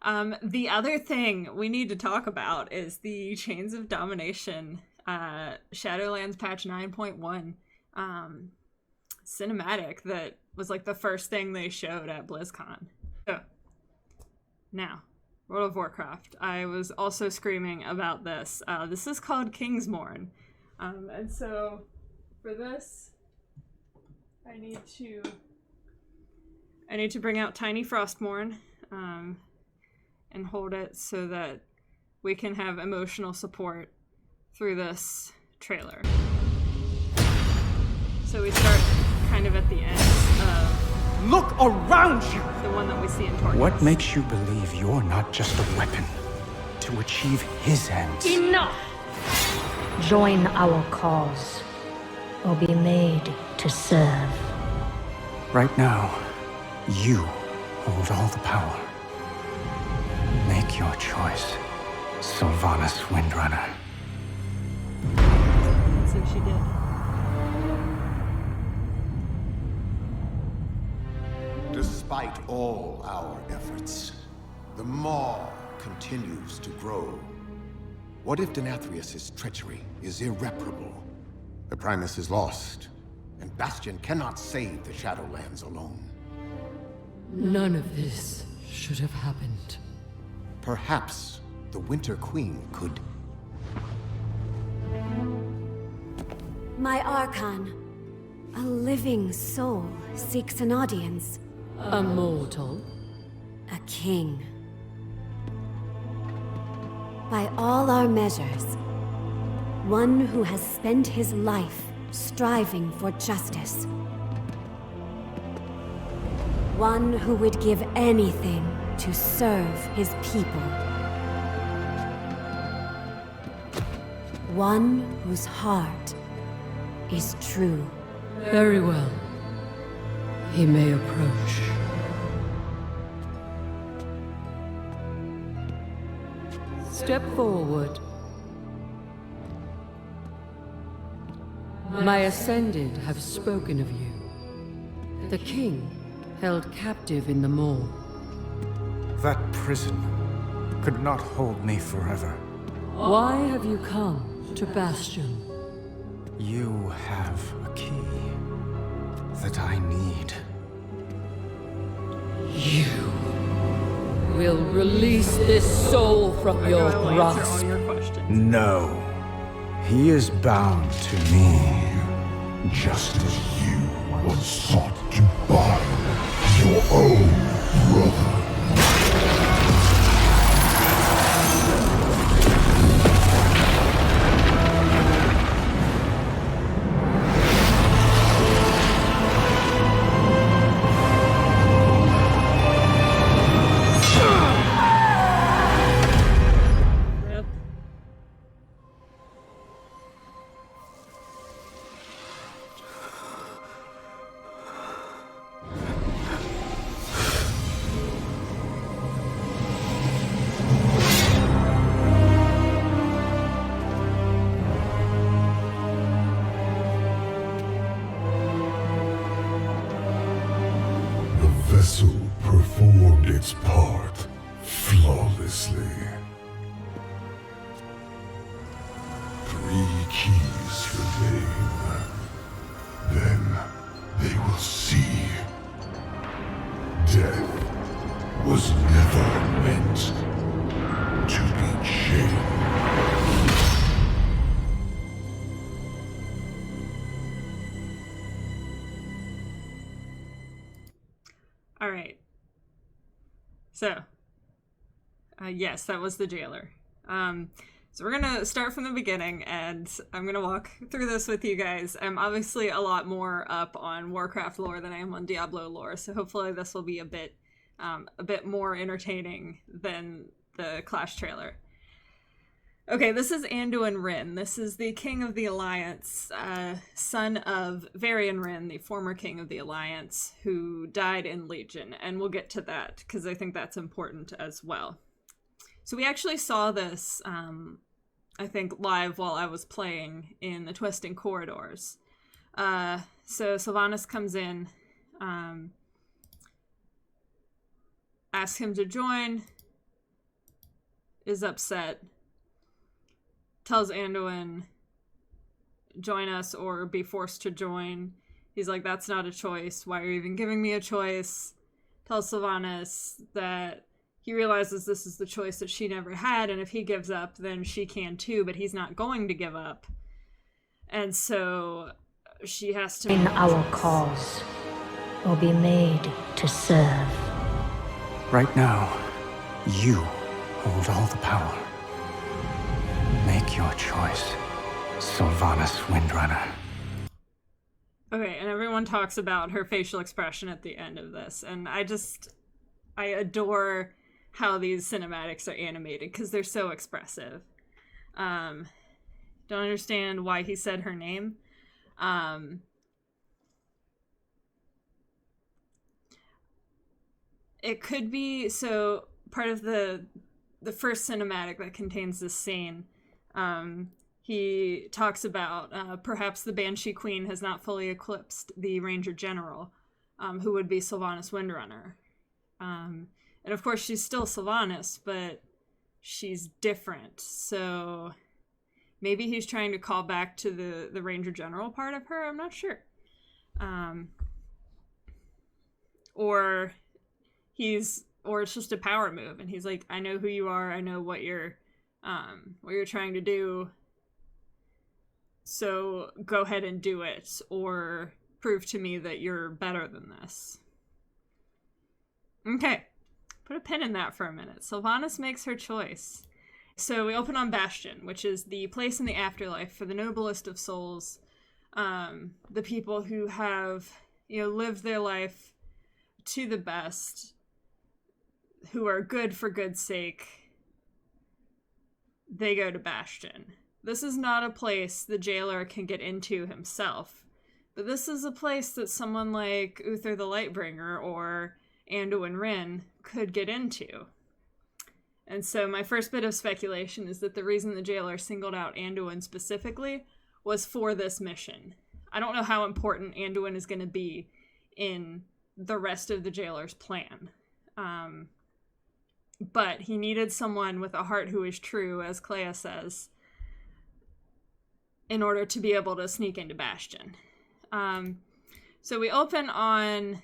The other thing we need to talk about is the Chains of Domination Shadowlands patch 9.1 cinematic that was like the first thing they showed at BlizzCon. So, now, World of Warcraft. I was also screaming about this. This is called Kingsmourne. And so, for this, I need to bring out Tiny Frostmourne. And hold it so that we can have emotional support through this trailer. So we start kind of at the end of... Look around you! The one that we see in Torghast. What makes you believe you're not just a weapon to achieve his ends? Enough! Join our cause, or be made to serve. Right now, you hold all the power. Make your choice, Sylvanas Windrunner. So she did. Despite all our efforts, the Maw continues to grow. What if Denathrius' treachery is irreparable? The Primus is lost, and Bastion cannot save the Shadowlands alone. None of this should have happened. Perhaps the Winter Queen could... My Archon, a living soul seeks an audience. A mortal? A king. By all our measures, one who has spent his life striving for justice. One who would give anything to serve his people. One whose heart is true. Very well. He may approach. Step forward. My Ascended have spoken of you. The king held captive in the Maw. That prison could not hold me forever. Why have you come to Bastion? You have a key that I need. You will release this soul from your I'll answer all grasp. your questions. No. He is bound to me. Just as you once sought to bind your own brother. Rip. The vessel performed its part flawlessly. 3 keys remain. Then they will see. Death was never meant to be chained. All right. So, yes, that was the jailer. So we're gonna start from the beginning, and I'm gonna walk through this with you guys. I'm obviously a lot more up on Warcraft lore than I am on Diablo lore, so hopefully this will be a bit more entertaining than the Clash trailer. Okay, this is Anduin Wrynn. This is the King of the Alliance, son of Varian Wrynn, the former King of the Alliance, who died in Legion, and we'll get to that, because I think that's important as well. So we actually saw this, I think, live while I was playing in the Twisting Corridors. So Sylvanas comes in, asks him to join, is upset, tells Anduin, join us or be forced to join. He's like, that's not a choice. Why are you even giving me a choice? Tells Sylvanas that he realizes this is the choice that she never had, and if he gives up, then she can too, but he's not going to give up. And so she has to... In our cause, or be made to serve. Right now, you hold all the power. Make your choice, Sylvanas Windrunner. Okay, and everyone talks about her facial expression at the end of this, and I adore how these cinematics are animated, because they're so expressive. Don't understand why he said her name. It could be, so part of the first cinematic that contains this scene, he talks about perhaps the Banshee Queen has not fully eclipsed the Ranger General, who would be Sylvanas Windrunner. And of course she's still Sylvanas, but she's different. So maybe he's trying to call back to the Ranger General part of her. I'm not sure. Or it's just a power move, and he's like, I know who you are. I know what you're trying to do. So go ahead and do it, or prove to me that you're better than this. Okay, put a pin in that for a minute. Sylvanas makes her choice. So we open on Bastion, which is the place in the afterlife for the noblest of souls, the people who have, lived their life to the best, who are good for good's sake. They go to Bastion. This is not a place the jailer can get into himself, but this is a place that someone like Uther the Lightbringer or Anduin Wrynn could get into. And so my first bit of speculation is that the reason the jailer singled out Anduin specifically was for this mission. I don't know how important Anduin is going to be in the rest of the jailer's plan. But he needed someone with a heart who is true, as Clea says, in order to be able to sneak into Bastion. So we open on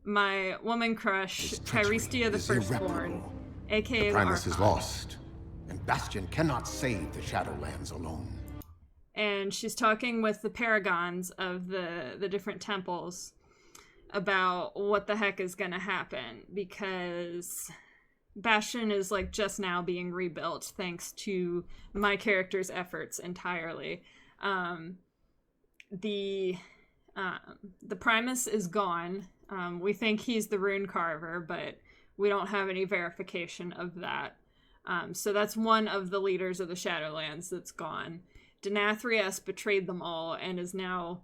my woman crush, Tyrestia the Firstborn, aka the Primus the is lost, and Bastion cannot save the Shadowlands alone. And she's talking with the paragons of the different temples about what the heck is going to happen, because Bastion is like just now being rebuilt thanks to my character's efforts entirely. The Primus is gone. We think he's the rune carver, but we don't have any verification of that. So that's one of the leaders of the Shadowlands that's gone. Denathrius betrayed them all and is now,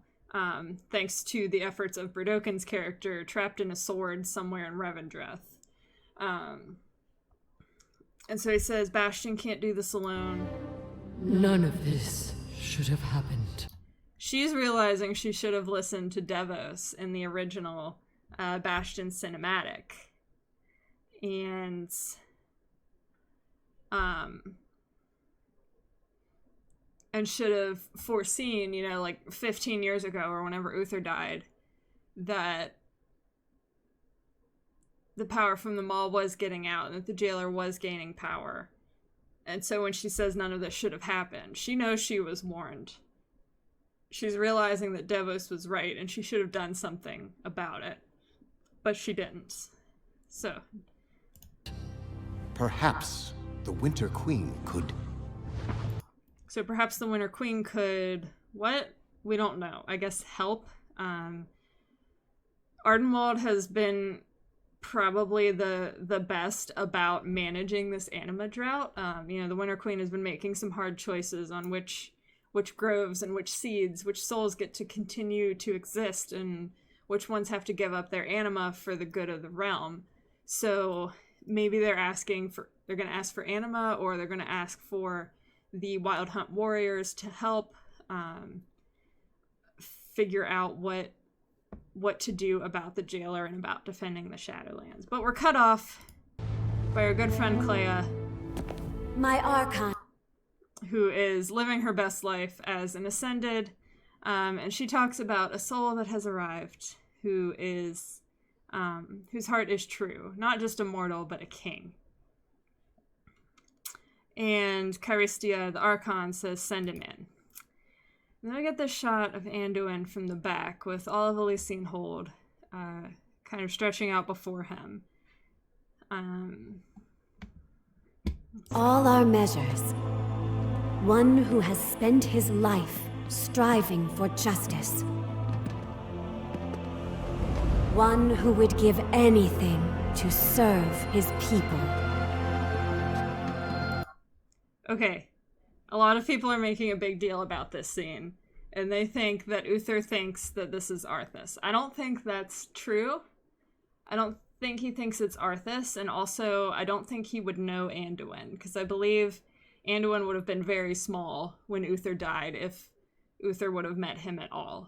thanks to the efforts of Berdoken's character, trapped in a sword somewhere in Revendreth. And so he says, Bastion can't do this alone. None of this should have happened. She's realizing she should have listened to Devos in the original Bastion cinematic. And should have foreseen, 15 years ago or whenever Uther died, that the power from the Maul was getting out and that the jailer was gaining power. And so when she says none of this should have happened, she knows she was warned. She's realizing that Devos was right and she should have done something about it. But she didn't. So. Perhaps the Winter Queen could... So perhaps the Winter Queen could... What? We don't know. I guess help. Ardenwald has been probably the best about managing this anima drought. The Winter Queen has been making some hard choices on which groves and which seeds, which souls get to continue to exist, and which ones have to give up their anima for the good of the realm. So maybe they're going to ask for anima, or they're going to ask for the Wild Hunt warriors to help figure out what to do about the jailer and about defending the Shadowlands. But we're cut off by our good friend Clea, My Archon. who is living her best life as an Ascended, and she talks about a soul that has arrived who is, whose heart is true, not just a mortal, but a king. And Charistia, the Archon, says, send him in. And then we get this shot of Anduin from the back with all of Elysian Hold kind of stretching out before him. All our measures. One who has spent his life striving for justice. One who would give anything to serve his people. Okay, a lot of people are making a big deal about this scene, and they think that Uther thinks that this is Arthas. I don't think that's true. I don't think he thinks it's Arthas, and also I don't think he would know Anduin, because I believe Anduin would have been very small when Uther died if Uther would have met him at all.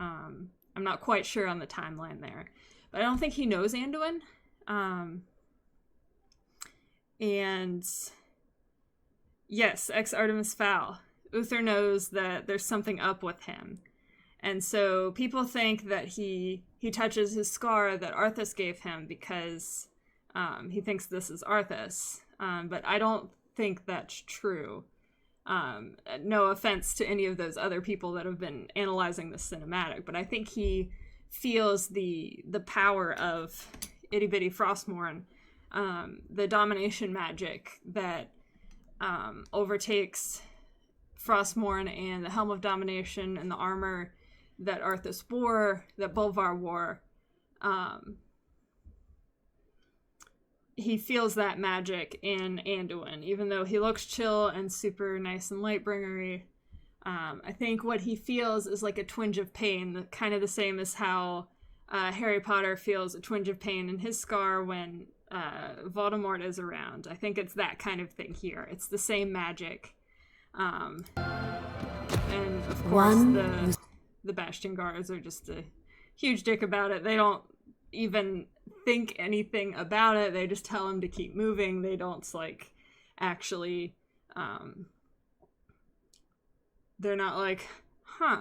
I'm not quite sure on the timeline there, but I don't think he knows Anduin. And yes, ex Artemis Fowl. Uther knows that there's something up with him. And so people think that he touches his scar that Arthas gave him because he thinks this is Arthas. But I don't think that's true. No offense to any of those other people that have been analyzing the cinematic, but I think he feels the power of Itty Bitty Frostmourne, the domination magic that overtakes Frostmourne and the Helm of Domination and the armor that Arthas wore, that Bolvar wore. He feels that magic in Anduin, even though he looks chill and super nice and Lightbringery. I think what he feels is like a twinge of pain, kind of the same as how Harry Potter feels a twinge of pain in his scar when Voldemort is around. I think it's that kind of thing here. It's the same magic. And of course, the Bastion Guards are just a huge dick about it. They don't even think anything about it. They just tell him to keep moving. They don't like actually they're not like,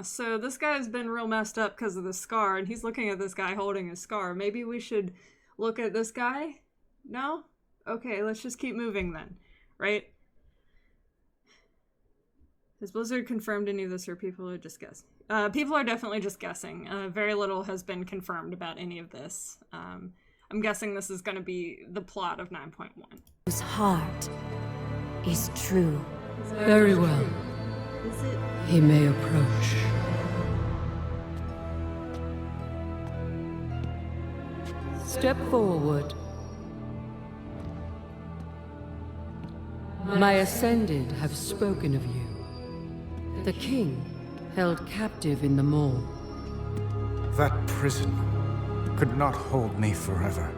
so this guy's been real messed up because of the scar, and he's looking at this guy holding his scar. Maybe we should look at this guy? No? Okay, let's just keep moving then, right? Has Blizzard confirmed any of this, or people are just guessing? People are definitely just guessing. Very little has been confirmed about any of this. I'm guessing this is going to be the plot of 9.1. Whose heart is true. Very well. Is it? He may approach. Step forward. My Ascended have spoken of you. The king held captive in the mall. That prison could not hold me forever.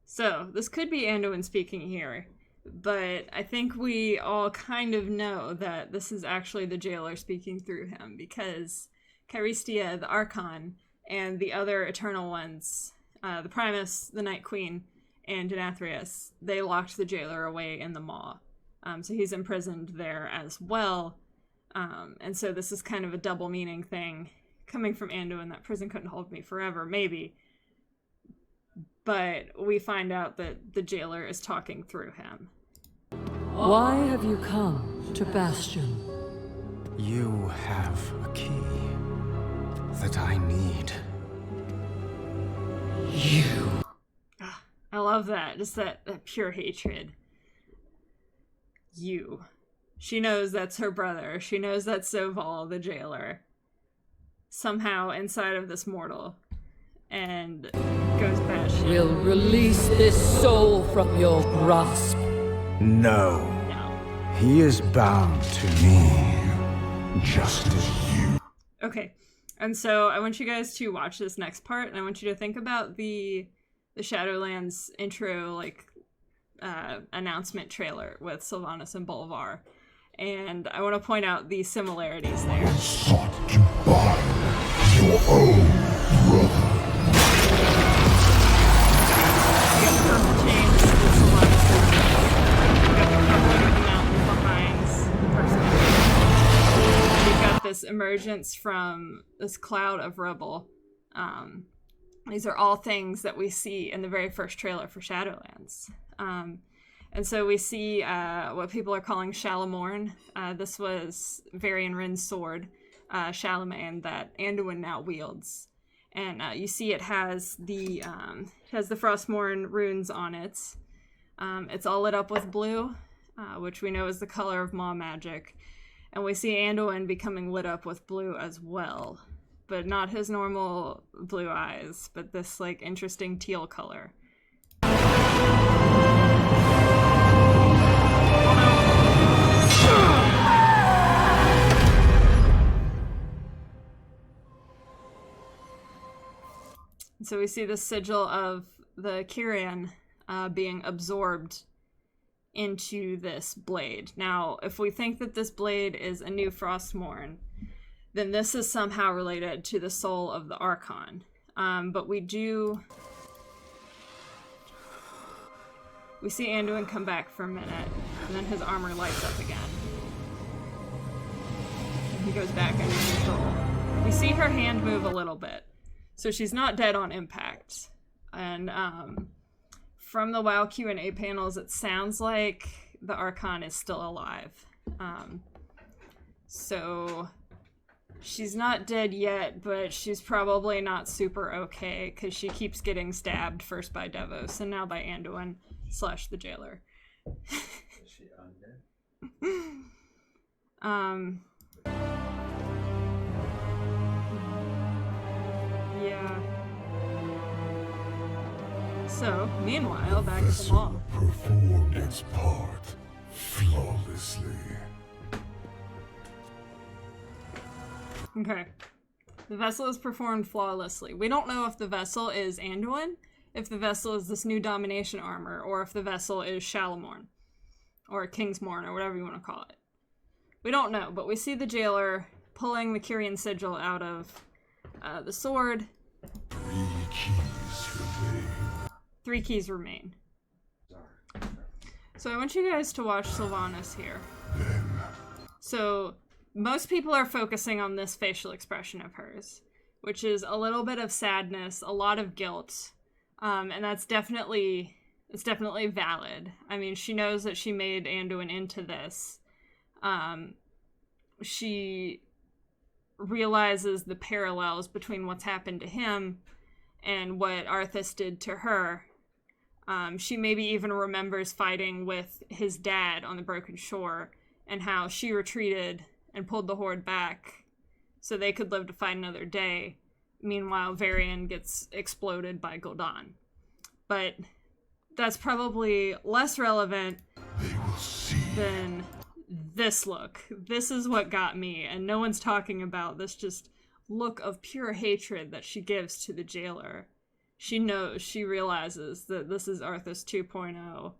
So, this could be Anduin speaking here, but I think we all kind of know that this is actually the jailer speaking through him, because Charistia, the Archon, and the other Eternal Ones, the Primus, the Night Queen, and Denathrius, they locked the jailer away in the maw. So he's imprisoned there as well. And so this is kind of a double meaning thing coming from Anduin, that prison couldn't hold me forever, maybe. But we find out that the jailer is talking through him. Why have you come to Bastion? You have a key that I need. You. I love that. Just that pure hatred. You. She knows that's her brother. She knows that's Soval, the jailer. Somehow inside of this mortal. And goes batshit. Will release this soul from your grasp. No. No. He is bound to me, just as you. Okay. And so I want you guys to watch this next part, and I want you to think about the Shadowlands intro, announcement trailer with Sylvanas and Bolvar. And I want to point out the similarities there. Sought to bind your own brother. You get the purple chains with Sylvanas. this emergence from this cloud of rubble. These are all things that we see in the very first trailer for Shadowlands. And so we see what people are calling Shadowmourne. This was Varian Rin's sword, Shalaman, that Anduin now wields. And you see it has the Frostmourne runes on it. It's all lit up with blue, which we know is the color of Maw magic. And we see Anduin becoming lit up with blue as well. But not his normal blue eyes, but this, like, interesting teal color. So we see the sigil of the Kyrian being absorbed into this blade. Now, if we think that this blade is a new Frostmourne, then this is somehow related to the soul of the Archon. But we see Anduin come back for a minute, and then his armor lights up again. And he goes back under control. We see her hand move a little bit. So she's not dead on impact. And from the WoW Q&A panels, it sounds like the Archon is still alive. So she's not dead yet, but she's probably not super okay, because she keeps getting stabbed, first by Devos, and now by Anduin / the jailer. Is she undead? Yeah. So, meanwhile, back at the mall. Performed its part flawlessly. Okay. The vessel is performed flawlessly. We don't know if the vessel is Anduin, if the vessel is this new domination armor, or if the vessel is Shadowmourne, or Kingsmourne, or whatever you want to call it. We don't know, but we see the jailer pulling the Kyrian sigil out of the sword. 3 keys remain. So I want you guys to watch Sylvanas here. So most people are focusing on this facial expression of hers, which is a little bit of sadness, a lot of guilt, and it's definitely valid. I mean, she knows that she made Anduin into this. She realizes the parallels between what's happened to him and what Arthas did to her. She maybe even remembers fighting with his dad on the Broken Shore and how she retreated and pulled the Horde back so they could live to fight another day. Meanwhile, Varian gets exploded by Gul'dan. But that's probably less relevant than this look. This is what got me, and no one's talking about this just look of pure hatred that she gives to the jailer. She knows, she realizes that this is Arthas 2.0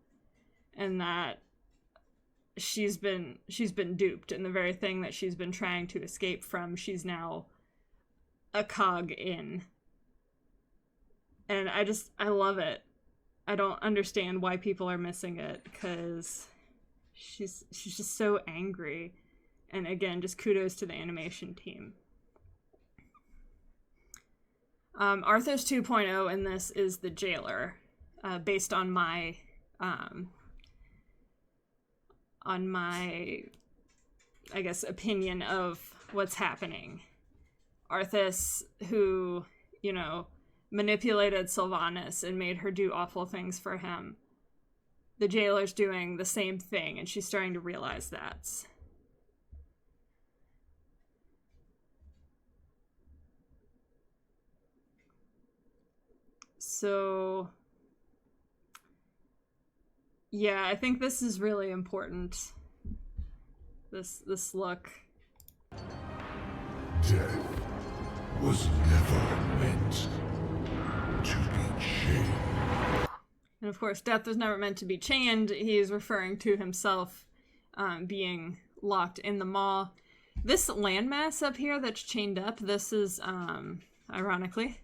and that she's been duped, and the very thing that she's been trying to escape from, she's now a cog in. And I love it. I don't understand why people are missing it, because she's just so angry. And again, just kudos to the animation team. Arthas 2.0 in this is the jailer, based on my I guess, opinion of what's happening. Arthas, who, you know, manipulated Sylvanas and made her do awful things for him. The jailer's doing the same thing, and she's starting to realize that. So, yeah, I think this is really important. This look. Death was never meant to be chained. And of course, death was never meant to be chained. He is referring to himself being locked in the maw. This landmass up here that's chained up, this is, ironically,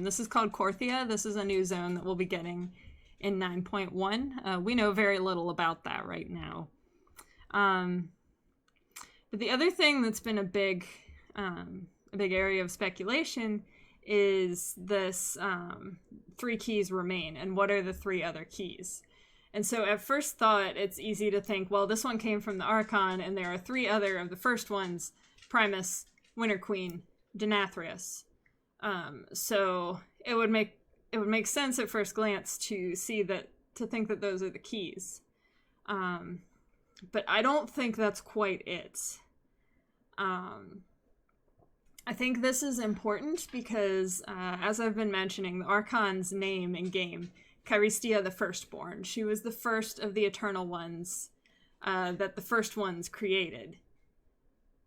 this is called Korthia. This is a new zone that we'll be getting in 9.1. We know very little about that right now. But the other thing that's been a big area of speculation is this 3 keys remain, and what are the 3 other keys? And so at first thought, it's easy to think, well, this one came from the Archon, and there are 3 other of the first ones: Primus, Winter Queen, Denathrius. So it would make sense at first glance to think that those are the keys. But I don't think that's quite it. I think this is important because, as I've been mentioning, the Archon's name in game, Cheirestia the Firstborn. She was the first of the Eternal Ones that the First Ones created.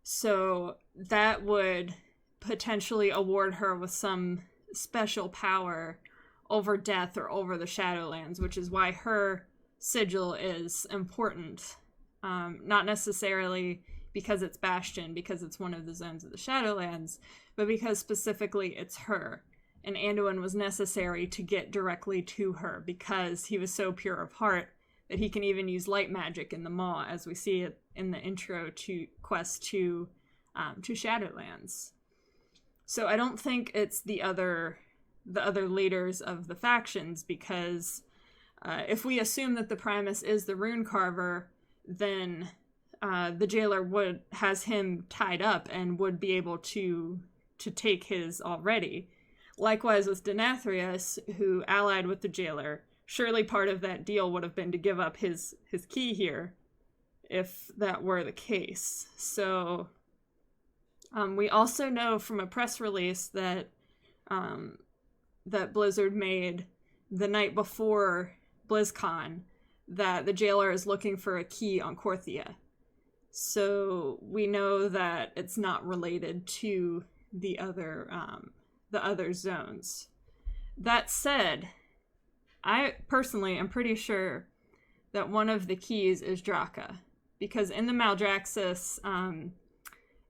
So that would potentially award her with some special power over death or over the Shadowlands, which is why her sigil is important. Not necessarily because it's Bastion, because it's one of the zones of the Shadowlands, but because specifically it's her. And Anduin was necessary to get directly to her because he was so pure of heart that he can even use light magic in the Maw, as we see it in the intro to quest to Shadowlands. So I don't think it's the other leaders of the factions, because if we assume that the Primus is the rune carver, then the jailer has him tied up and would be able to take his already. Likewise with Denathrius, who allied with the jailer. Surely part of that deal would have been to give up his key here, if that were the case. So we also know from a press release that that Blizzard made the night before BlizzCon that the jailer is looking for a key on Korthia. So we know that it's not related to the other zones. That said, I personally am pretty sure that one of the keys is Draka, because in the Maldraxxus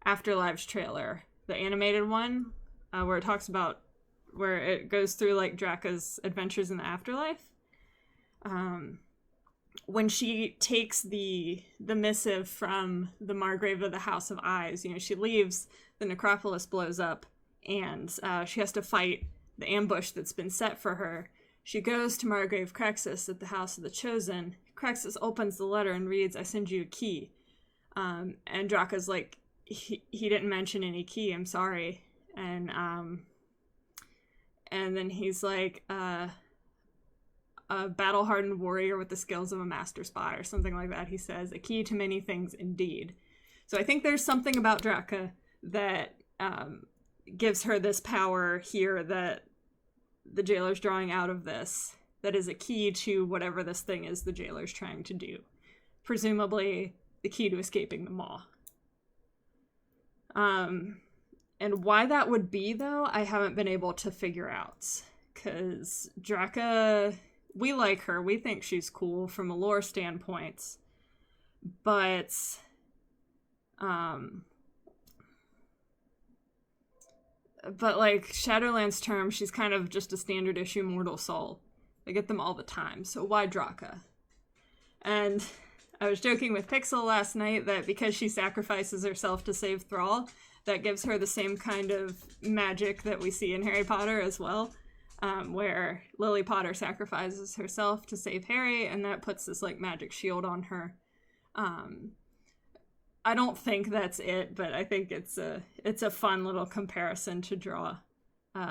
Afterlives trailer, the animated one, where it talks about, where it goes through like Draka's adventures in the afterlife, when she takes the missive from the Margrave of the House of Eyes, she leaves, the necropolis blows up, and she has to fight the ambush that's been set for her. She goes to Margrave Crexus at the House of the Chosen. Crexus opens the letter and reads, "I send you a key." And Draka's like, he didn't mention any key, I'm sorry. And then he's like, a battle-hardened warrior with the skills of a master spy, or something like that. He says, "A key to many things indeed." So I think there's something about Draka that gives her this power here that the jailer's drawing out of this, that is a key to whatever this thing is the jailer's trying to do. Presumably the key to escaping the Maw. And why that would be, though, I haven't been able to figure out. Because Draka, we like her. We think she's cool from a lore standpoint. But, like, Shadowlands term, she's kind of just a standard issue mortal soul. They get them all the time, so why Draka? And I was joking with Pixel last night that because she sacrifices herself to save Thrall, that gives her the same kind of magic that we see in Harry Potter as well, where Lily Potter sacrifices herself to save Harry, and that puts this, like, magic shield on her. I don't think that's it, but I think it's a fun little comparison to draw,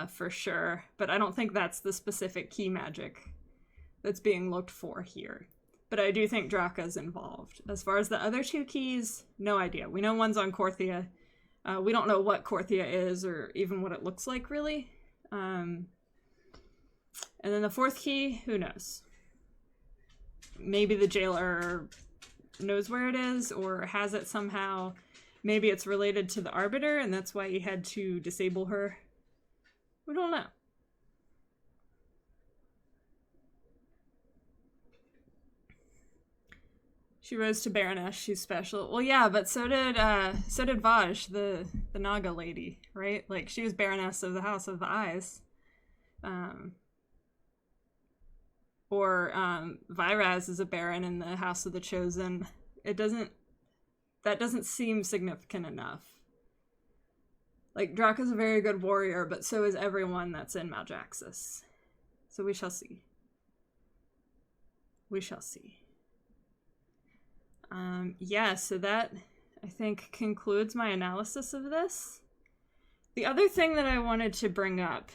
for sure. But I don't think that's the specific key magic that's being looked for here. But I do think Draka's involved. As far as the other 2 keys, no idea. We know one's on Korthia. We don't know what Korthia is or even what it looks like, really. And then the 4th key, who knows? Maybe the jailer knows where it is or has it somehow. Maybe it's related to the Arbiter and that's why he had to disable her. We don't know. She rose to Baroness, she's special. Well, yeah, but so did Vaj, the Naga lady, right? Like, she was Baroness of the House of Eyes. Or Vyraz is a Baron in the House of the Chosen. It doesn't... that doesn't seem significant enough. Like, Draka's a very good warrior, but so is everyone that's in Maljaxis. So we shall see. We shall see. Yeah, so that, I think, concludes my analysis of this. The other thing that I wanted to bring up,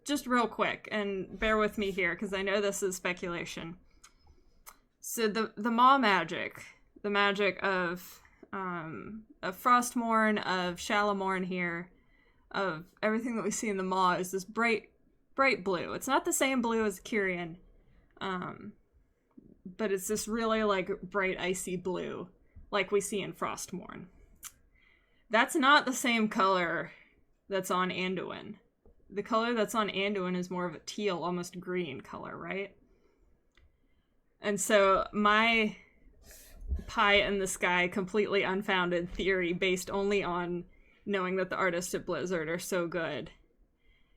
just real quick, and bear with me here, because I know this is speculation. So the Maw magic, the magic of Frostmourne, of Shadowlands here, of everything that we see in the Maw is this bright blue. It's not the same blue as Kyrian, but it's this really, like, bright icy blue, like we see in Frostmourne. That's not the same color that's on Anduin. The color that's on Anduin is more of a teal, almost green color, right? And so my pie-in-the-sky, completely unfounded theory, based only on knowing that the artists at Blizzard are so good,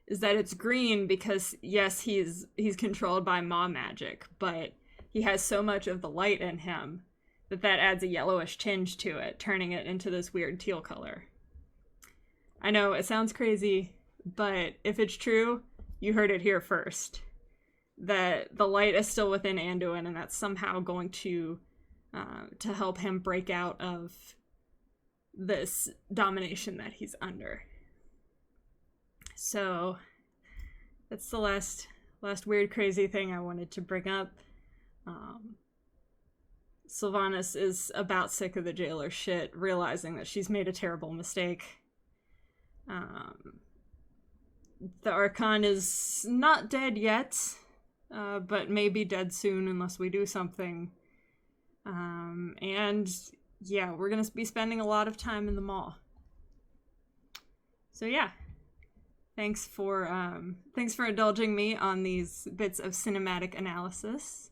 is that it's green because, yes, he's controlled by Maw magic, but he has so much of the light in him that adds a yellowish tinge to it, turning it into this weird teal color. I know, it sounds crazy, but if it's true, you heard it here first. That the light is still within Anduin, and that's somehow going to help him break out of this domination that he's under. So that's the last weird, crazy thing I wanted to bring up. Sylvanas is about sick of the jailer shit, realizing that she's made a terrible mistake. The Archon is not dead yet, but may be dead soon unless we do something. And yeah, we're gonna be spending a lot of time in the Maw. So yeah, thanks for indulging me on these bits of cinematic analysis.